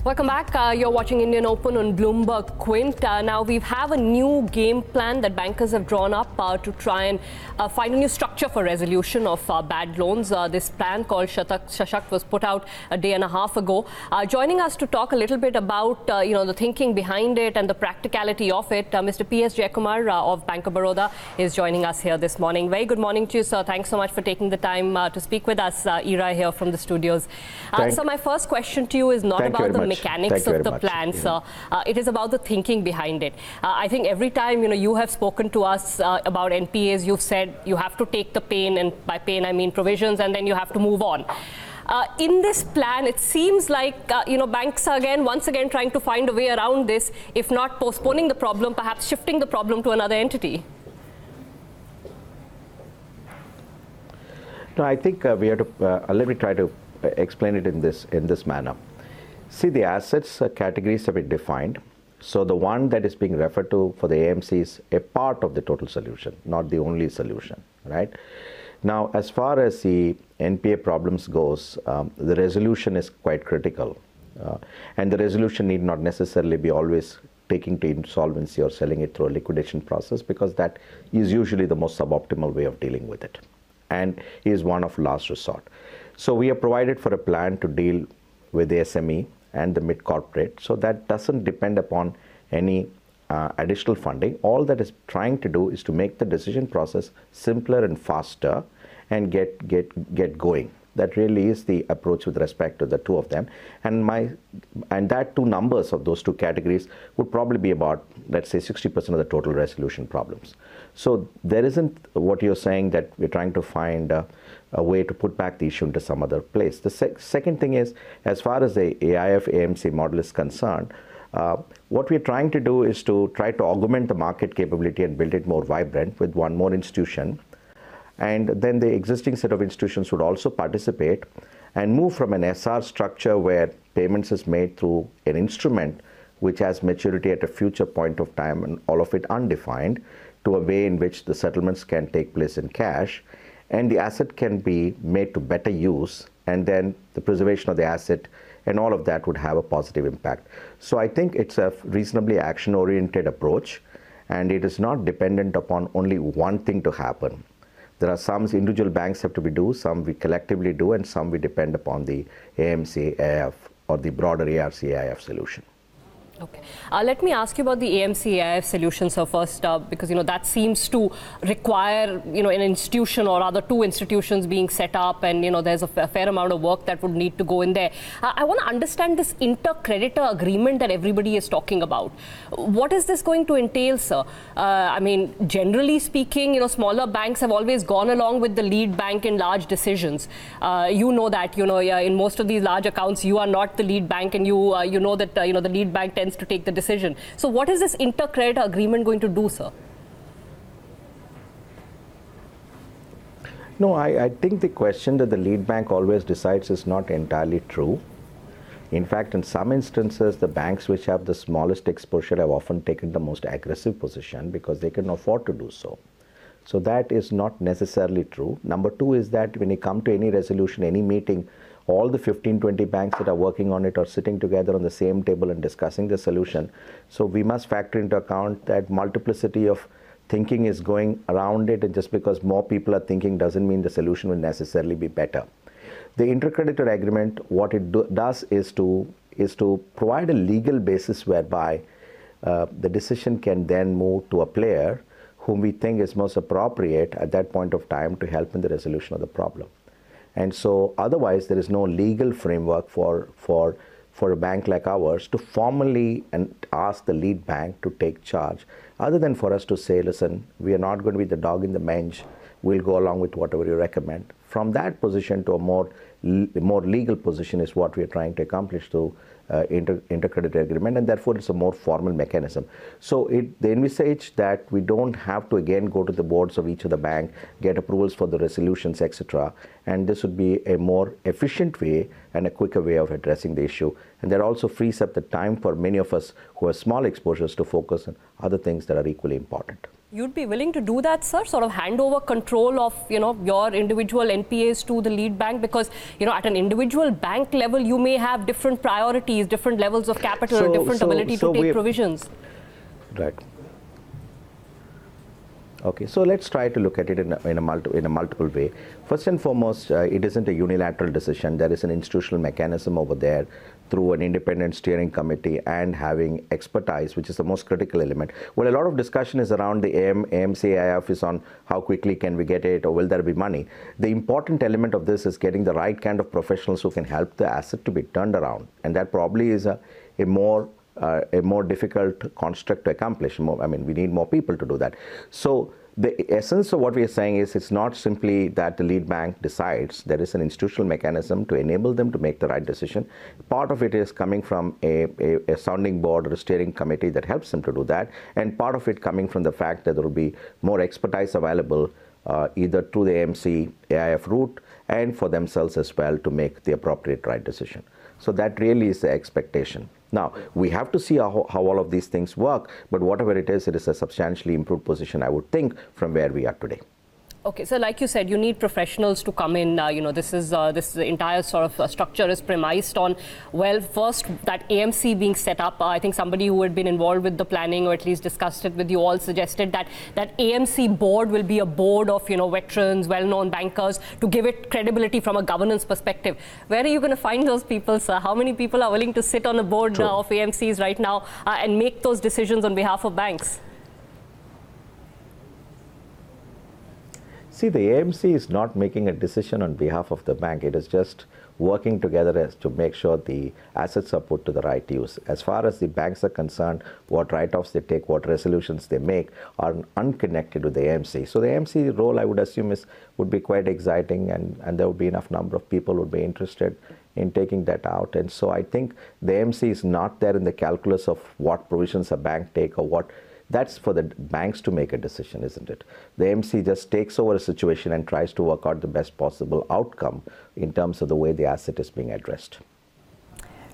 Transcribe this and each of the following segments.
Welcome back. You're watching Indian Open on Bloomberg Quint. Now we have a new game plan that bankers have drawn up to try and find a new structure for resolution of bad loans. This plan called Sashakt was put out a day and a half ago. Joining us to talk a little bit about the thinking behind it and the practicality of it, Mr. P.S. Jayakumar of Bank of Baroda is joining us here this morning. Very good morning to you, sir. Thanks so much for taking the time to speak with us. Ira here from the studios. So my first question to you is not about the mechanics of the plan, sir. It is about the thinking behind it. I think every time you have spoken to us about NPAs, you've said you have to take the pain, and by pain I mean provisions, and then you have to move on. In this plan, it seems like banks are once again trying to find a way around this, if not postponing the problem, perhaps shifting the problem to another entity. No, I think we have to. Let me try to explain it in this manner. See, the assets categories have been defined. So the one that is being referred to for the AMC is a part of the total solution, not the only solution, right? Now, as far as the NPA problems goes, the resolution is quite critical. And the resolution need not necessarily be always taking to insolvency or selling it through a liquidation process, because that is usually the most suboptimal way of dealing with it, and is one of last resort. So we have provided for a plan to deal with the SME and the mid-corporate, so that doesn't depend upon any additional funding. All that is trying to do is to make the decision process simpler and faster and get going. That really is the approach with respect to the two of them. And that two numbers of those two categories would probably be about, let's say, 60% of the total resolution problems. So there isn't what you're saying that we're trying to find a way to put back the issue into some other place. The second thing is, as far as the AIF AMC model is concerned, what we're trying to do is to try to augment the market capability and build it more vibrant with one more institution. And then the existing set of institutions would also participate and move from an SR structure where payments is made through an instrument which has maturity at a future point of time and all of it undefined, to a way in which the settlements can take place in cash and the asset can be made to better use, and then the preservation of the asset and all of that would have a positive impact. So I think it's a reasonably action-oriented approach, and it is not dependent upon only one thing to happen. There are some individual banks have to be do, some we collectively do, and some we depend upon the AMC AIF or the broader ARC AIF solution. Okay. Let me ask you about the AMC AIF solution, so first, because that seems to require an institution or rather two institutions being set up, and there's a fair amount of work that would need to go in there. I want to understand this inter-creditor agreement that everybody is talking about. What is this going to entail, sir? I mean, generally speaking, smaller banks have always gone along with the lead bank in large decisions. You know that, in most of these large accounts, you are not the lead bank, and you know that the lead bank tends to take the decision. So what is this inter-creditor agreement going to do, sir? No, I think the question that the lead bank always decides is not entirely true. In fact, in some instances, the banks which have the smallest exposure have often taken the most aggressive position because they can afford to do so. So that is not necessarily true. Number two is that when you come to any resolution, any meeting, all the 15, 20 banks that are working on it are sitting together on the same table and discussing the solution. So we must factor into account that multiplicity of thinking is going around it, and just because more people are thinking doesn't mean the solution will necessarily be better. The intercreditor agreement, what it does is to provide a legal basis whereby the decision can then move to a player whom we think is most appropriate at that point of time to help in the resolution of the problem. And so otherwise there is no legal framework for a bank like ours to formally and ask the lead bank to take charge, other than for us to say, listen, we are not going to be the dog in the bench, we'll go along with whatever you recommend. From that position to a more legal position is what we are trying to accomplish through intercreditor agreement, and therefore it's a more formal mechanism. So they envisage that we don't have to again go to the boards of each of the bank, get approvals for the resolutions, etc. And this would be a more efficient way and a quicker way of addressing the issue. And that also frees up the time for many of us who have small exposures to focus on other things that are equally important. You'd be willing to do that, sir? Sort of hand over control of, your individual NPAs to the lead bank? Because, at an individual bank level, you may have different priorities, different levels of capital, different ability to take provisions. Right. Okay, so let's try to look at it in a multiple way. First and foremost, it isn't a unilateral decision. There is an institutional mechanism over there through an independent steering committee and having expertise, which is the most critical element. Well, a lot of discussion is around the AMC IIF is on how quickly can we get it, or will there be money. The important element of this is getting the right kind of professionals who can help the asset to be turned around, and that probably is a more difficult construct to accomplish. We need more people to do that. So the essence of what we are saying is it's not simply that the lead bank decides. There is an institutional mechanism to enable them to make the right decision. Part of it is coming from a sounding board or a steering committee that helps them to do that, and part of it coming from the fact that there will be more expertise available either through the AMC AIF route and for themselves as well to make the appropriate right decision. So that really is the expectation. Now, we have to see how all of these things work, but whatever it is a substantially improved position, I would think, from where we are today. Okay, so like you said, you need professionals to come in. This entire sort of structure is premised on, well, first that AMC being set up. I think somebody who had been involved with the planning, or at least discussed it with you all, suggested that AMC board will be a board of veterans, well-known bankers, to give it credibility from a governance perspective. Where are you going to find those people, sir? How many people are willing to sit on the board of AMCs right now and make those decisions on behalf of banks? See, the AMC is not making a decision on behalf of the bank. It is just working together as to make sure the assets are put to the right use. As far as the banks are concerned, what write-offs they take, what resolutions they make are unconnected with the AMC. So the AMC role, I would assume, would be quite exciting, and there would be enough number of people who would be interested in taking that out. And so I think the AMC is not there in the calculus of what provisions a bank take or what. That's for the banks to make a decision, isn't it? The AMC just takes over a situation and tries to work out the best possible outcome in terms of the way the asset is being addressed.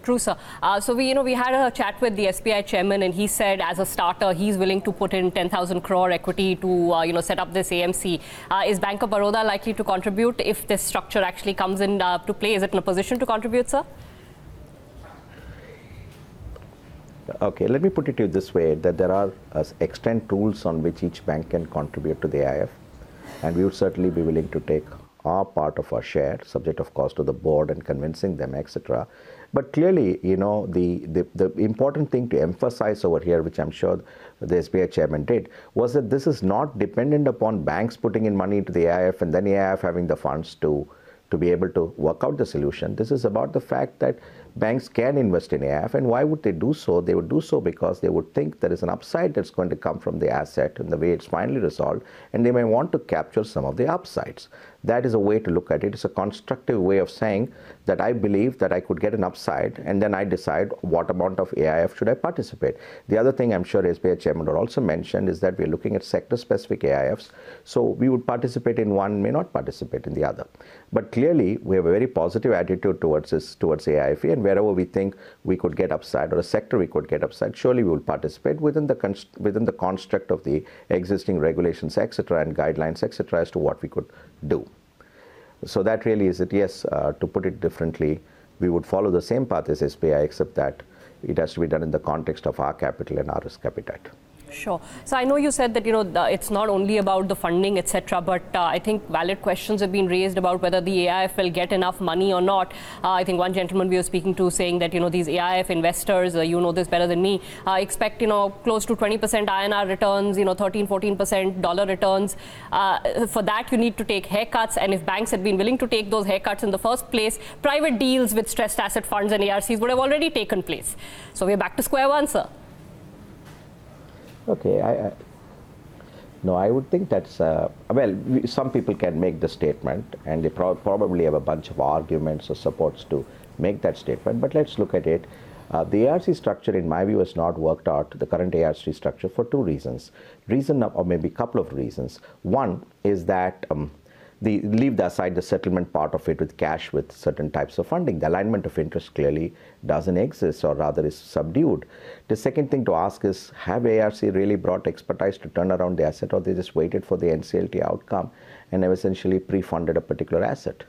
True, sir. So we had a chat with the SBI chairman, and he said, as a starter, he's willing to put in 10,000 crore equity to set up this AMC. Is Bank of Baroda likely to contribute if this structure actually comes in to play? Is it in a position to contribute, sir? Okay, let me put it to you this way, that there are extant rules on which each bank can contribute to the AIF, and we would certainly be willing to take our part of our share, subject of course to the board and convincing them, etc. But clearly, the important thing to emphasize over here, which I'm sure the SBI chairman did, was that this is not dependent upon banks putting in money into the AIF and then the AIF having the funds to be able to work out the solution. This is about the fact that banks can invest in AIF, and why would they do so? They would do so because they would think there is an upside that's going to come from the asset and the way it's finally resolved, and they may want to capture some of the upsides. That is a way to look at it. It's a constructive way of saying that I believe that I could get an upside, and then I decide what amount of AIF should I participate. The other thing I'm sure SBI chairman would also mention is that we're looking at sector-specific AIFs, so we would participate in one, may not participate in the other. But clearly, we have a very positive attitude towards AIF, and wherever we think we could get upside, or a sector we could get upside, surely we will participate within the construct of the existing regulations, etc., and guidelines, etc., as to what we could do. So that really is it. Yes, to put it differently, we would follow the same path as SBI, except that it has to be done in the context of our capital and our risk appetite. Sure. So I know you said that it's not only about the funding, etc., but I think valid questions have been raised about whether the AIF will get enough money or not. I think one gentleman we were speaking to saying that these AIF investors, you know this better than me, expect close to 20% INR returns, 13-14% dollar returns. For that you need to take haircuts, and if banks had been willing to take those haircuts in the first place, private deals with stressed asset funds and ARCs would have already taken place. So we're back to square one, sir. Okay, I would think that's, some people can make the statement, and they probably have a bunch of arguments or supports to make that statement, but let's look at it. The ARC structure, in my view, has not worked out, the current ARC structure, for two reasons. Or maybe a couple of reasons. One is that leave aside the settlement part of it with cash with certain types of funding. The alignment of interest clearly doesn't exist, or rather is subdued. The second thing to ask is, have ARC really brought expertise to turn around the asset, or they just waited for the NCLT outcome and have essentially pre-funded a particular asset?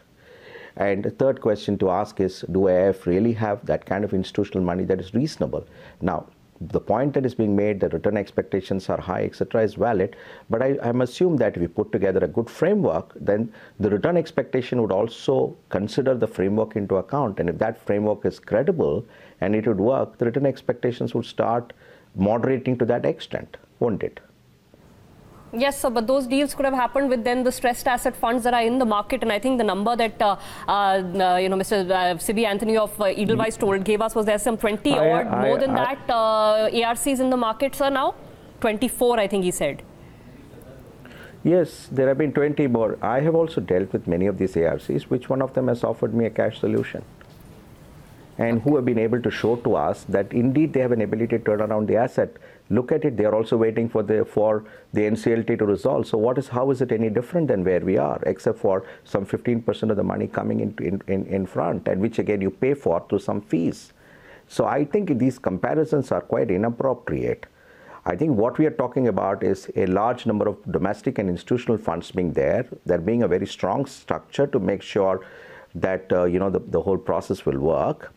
And the third question to ask is, do AIF really have that kind of institutional money that is reasonable? Now, the point that is being made that return expectations are high, etc., is valid, but I assume that if we put together a good framework, then the return expectation would also consider the framework into account, and if that framework is credible and it would work, the return expectations would start moderating to that extent, won't it? Yes, sir, but those deals could have happened with then the stressed asset funds that are in the market, and I think the number that Mr. Sibi Anthony of Edelweiss gave us was there's some 20 or more than that ARCs in the market, sir, now? 24, I think he said. Yes, there have been 20 more. I have also dealt with many of these ARCs. Which one of them has offered me a cash solution? And who have been able to show to us that indeed they have an ability to turn around the asset. Look at it, they are also waiting for the NCLT to resolve. So how is it any different than where we are, except for some 15% of the money coming in front, and which again you pay for through some fees. So I think these comparisons are quite inappropriate. I think what we are talking about is a large number of domestic and institutional funds being there being a very strong structure to make sure that the whole process will work.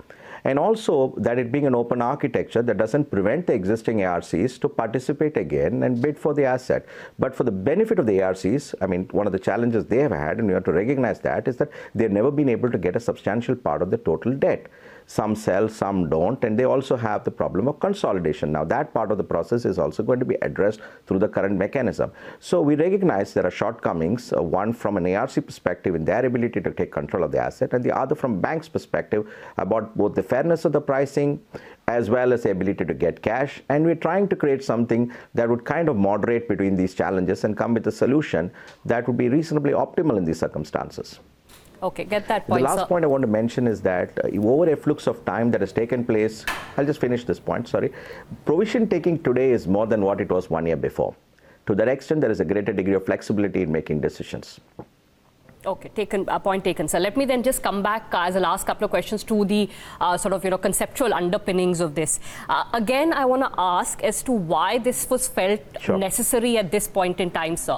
And also that it being an open architecture that doesn't prevent the existing ARCs to participate again and bid for the asset. But for the benefit of the ARCs, I mean, one of the challenges they have had, and we have to recognize that, is that they've never been able to get a substantial part of the total debt. Some sell, some don't, and they also have the problem of consolidation. Now, that part of the process is also going to be addressed through the current mechanism. So we recognize there are shortcomings, one from an ARC perspective in their ability to take control of the asset, and the other from bank's perspective about both the fairness of the pricing as well as the ability to get cash. And we're trying to create something that would kind of moderate between these challenges and come with a solution that would be reasonably optimal in these circumstances. Okay, get that point. The last point I want to mention is that over a flux of time that has taken place, I'll just finish this point, sorry. Provision taking today is more than what it was 1 year before. To that extent, there is a greater degree of flexibility in making decisions. Okay, point taken, sir. Let me then just come back as the last couple of questions to the conceptual underpinnings of this. Again, I want to ask as to why this was felt necessary at this point in time, sir.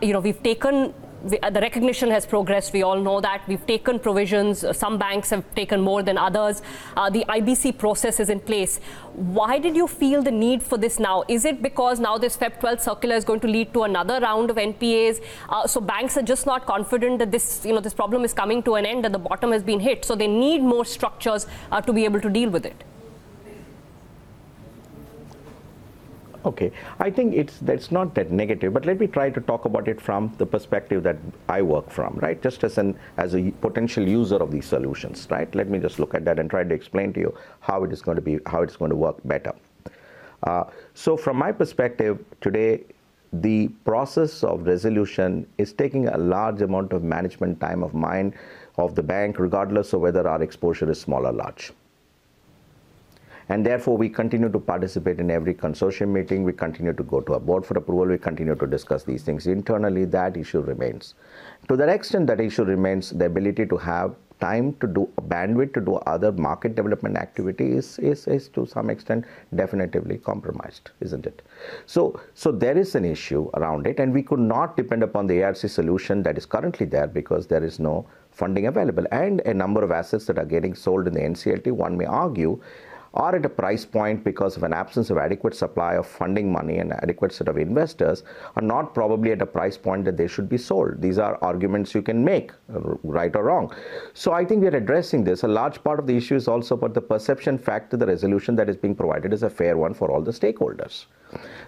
We've taken the recognition has progressed. We all know that. We've taken provisions. Some banks have taken more than others. The IBC process is in place. Why did you feel the need for this now? Is it because now this Feb 12th circular is going to lead to another round of NPAs? So banks are just not confident that this problem is coming to an end, that the bottom has been hit. So they need more structures to be able to deal with it. Okay, I think that's not that negative, but let me try to talk about it from the perspective that I work from, right? Just as a potential user of these solutions, right? Let me just look at that and try to explain to you how it's going to work better. So from my perspective today, the process of resolution is taking a large amount of management time of mind of the bank, regardless of whether our exposure is small or large. And therefore, we continue to participate in every consortium meeting. We continue to go to a board for approval. We continue to discuss these things internally. That issue remains. To that extent, that issue remains, the ability to have time to do bandwidth to do other market development activities is to some extent definitively compromised, isn't it? So there is an issue around it, and we could not depend upon the ARC solution that is currently there because there is no funding available. And a number of assets that are getting sold in the NCLT, one may argue, are at a price point because of an absence of adequate supply of funding money and adequate set of investors, are not probably at a price point that they should be sold. These are arguments you can make, right or wrong. So I think we are addressing this. A large part of the issue is also about the perception factor. The resolution that is being provided is a fair one for all the stakeholders.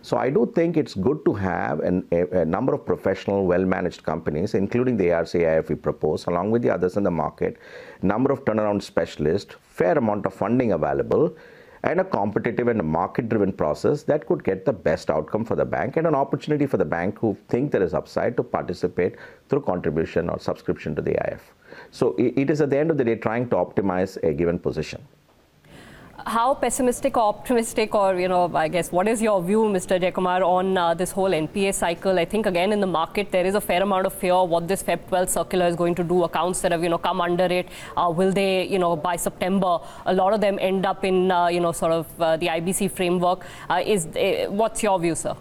So I do think it's good to have a number of professional, well-managed companies, including the ARC IIF we propose, along with the others in the market, number of turnaround specialists, fair amount of funding available, and a competitive and a market-driven process that could get the best outcome for the bank and an opportunity for the bank who think there is upside to participate through contribution or subscription to the IIF. So it is at the end of the day trying to optimize a given position. How pessimistic or optimistic, or, I guess, what is your view, Mr. Jayakumar, on this whole NPA cycle? I think, again, in the market, there is a fair amount of fear what this Feb 12 circular is going to do. Accounts that have, come under it, will they, by September, a lot of them end up in, sort of the IBC framework? What's your view, sir?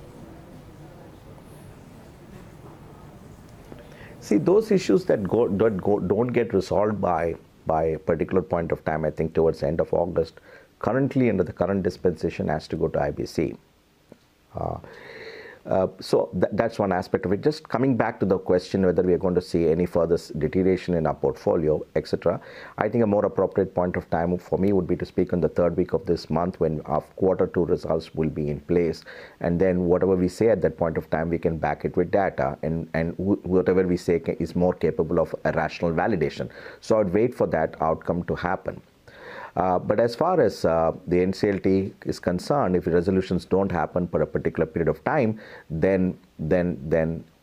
See, those issues that don't get resolved by a particular point of time, I think towards the end of August, currently under the current dispensation has to go to IBC. So that's one aspect of it. Just coming back to the question whether we are going to see any further deterioration in our portfolio, etc. I think a more appropriate point of time for me would be to speak on the third week of this month when our Q2 results will be in place. And then whatever we say at that point of time, we can back it with data. And whatever we say is more capable of a rational validation. So I'd wait for that outcome to happen. But as far as the NCLT is concerned, if resolutions don't happen for a particular period of time, then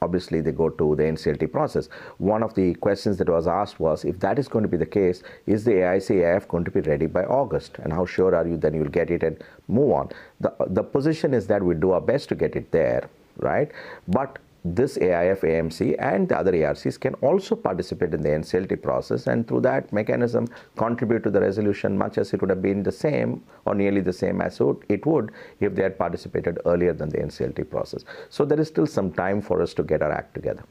obviously they go to the NCLT process. One of the questions that was asked was, if that is going to be the case, is the AIF going to be ready by August? And how sure are you then you'll get it and move on? The position is that we do our best to get it there, right? But this AIF, AMC and the other ARCs can also participate in the NCLT process, and through that mechanism contribute to the resolution much as it would have been the same or nearly the same as it would if they had participated earlier than the NCLT process. So there is still some time for us to get our act together.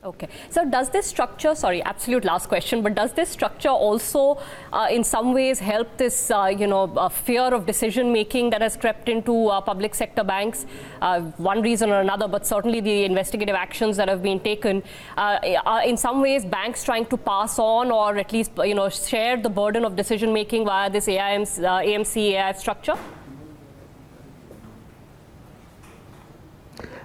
Okay. So does this structure, sorry, absolute last question, but does this structure also in some ways help this, fear of decision making that has crept into public sector banks? One reason or another, but certainly the investigative actions that have been taken, are in some ways banks trying to pass on or at least, share the burden of decision making via this AMC AIF structure?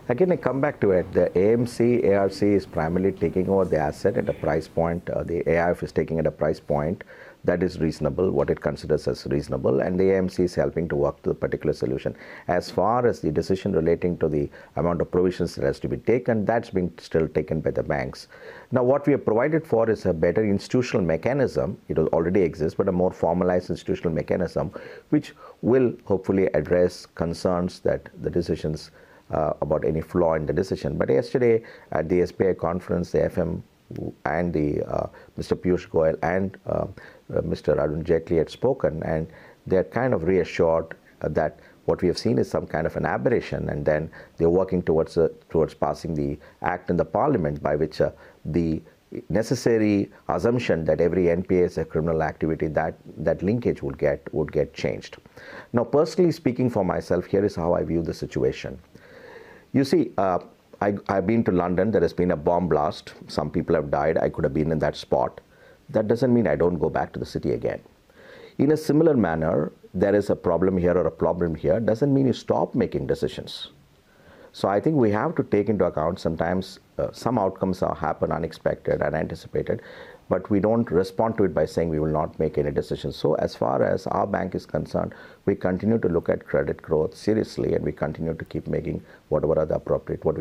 Again, I come back to it. The AMC ARC is primarily taking over the asset at a price point. The AIF is taking at a price point that is reasonable, what it considers as reasonable, and the AMC is helping to work to the particular solution. As far as the decision relating to the amount of provisions that has to be taken, that's being still taken by the banks. Now, what we have provided for is a better institutional mechanism. It already exists, but a more formalized institutional mechanism, which will hopefully address concerns that the decisions about any flaw in the decision. But yesterday at the SBI conference, the FM and the Mr. Piyush Goyal and Mr. Arun Jaitley had spoken, and they're kind of reassured that what we have seen is some kind of an aberration, and then they're working towards passing the act in the parliament by which the necessary assumption that every NPA is a criminal activity, that linkage would get changed. Now, personally speaking for myself, here is how I view the situation. You see, I've been to London. There has been a bomb blast. Some people have died. I could have been in that spot. That doesn't mean I don't go back to the city again. In a similar manner, there is a problem here or a problem here. Doesn't mean you stop making decisions. So I think we have to take into account sometimes some outcomes happen unexpected, unanticipated, but we don't respond to it by saying we will not make any decisions. So as far as our bank is concerned, we continue to look at credit growth seriously, and we continue to keep making what we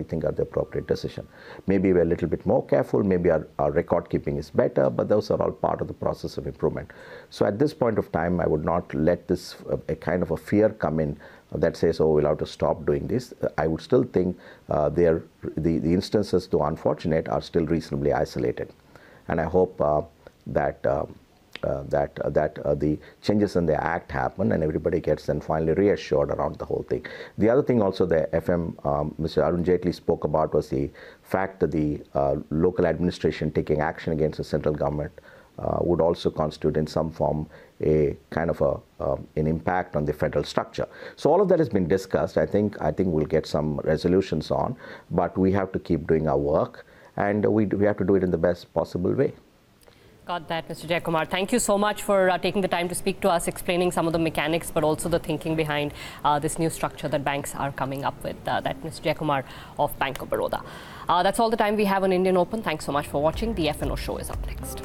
think are the appropriate decision. Maybe we're a little bit more careful, maybe our record keeping is better, but those are all part of the process of improvement. So at this point of time, I would not let this a kind of a fear come in that says, oh, we'll have to stop doing this. I would still think the instances, though unfortunate, are still reasonably isolated. And I hope that the changes in the act happen and everybody gets then finally reassured around the whole thing. The other thing also the FM, Mr. Arun Jaitley spoke about was the fact that the local administration taking action against the central government would also constitute in some form a kind of an impact on the federal structure. So all of that has been discussed. I think we'll get some resolutions on, but we have to keep doing our work, and we have to do it in the best possible way. Got that, Mr. Jayakumar. Thank you so much for taking the time to speak to us, explaining some of the mechanics, but also the thinking behind this new structure that banks are coming up with. That Mr. Jayakumar of Bank of Baroda. That's all the time we have on Indian Open. Thanks so much for watching. The FNO show is up next.